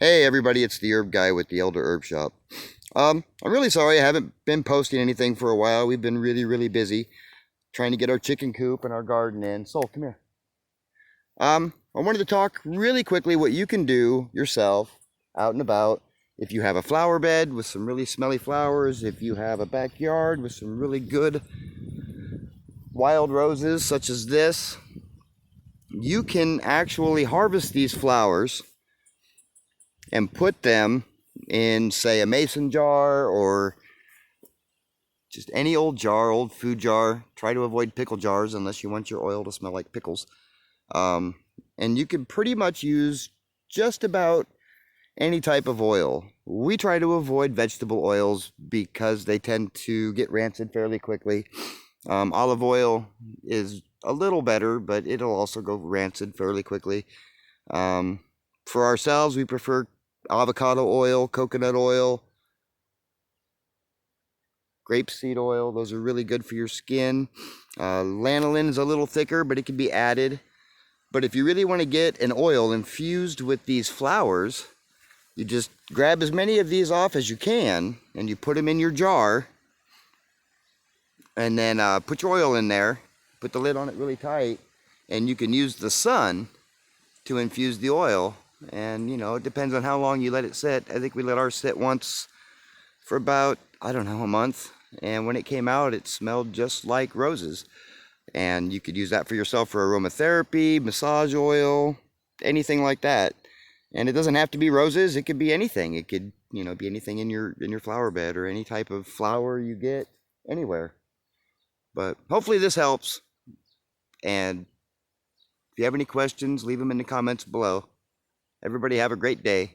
Hey everybody, it's the herb guy with the Elder Herb Shop. I'm really sorry I haven't been posting anything for a while. We've been really busy trying to get our chicken coop and our garden in. Soul, come here. I wanted to talk really quickly what you can do yourself out and about if you have a flower bed with some really smelly flowers, if you have a backyard with some really good wild roses such as this. You can actually harvest these flowers and put them in, say, a mason jar or just any old jar, old food jar. Try to avoid pickle jars unless you want your oil to smell like pickles. And you can pretty much use just about any type of oil. We try to avoid vegetable oils because they tend to get rancid fairly quickly. Olive oil is a little better, but it'll also go rancid fairly quickly. For ourselves, we prefer avocado oil, coconut oil, grapeseed oil. Those are really good for your skin. Lanolin is a little thicker, but it can be added. But if you really want to get an oil infused with these flowers, you just grab as many of these off as you can, and you put them in your jar, and then put your oil in there, put the lid on it really tight, and you can use the sun to infuse the oil. And you know, it depends on how long you let it sit. I think we let ours sit once for about, I don't know, a month, and when it came out it smelled just like roses. And you could use that for yourself for aromatherapy, massage oil, anything like that. And it doesn't have to be roses, it could be anything. It could, you know, be anything in your flower bed or any type of flower you get anywhere. But hopefully this helps, and if you have any questions, leave them in the comments below. Everybody have a great day.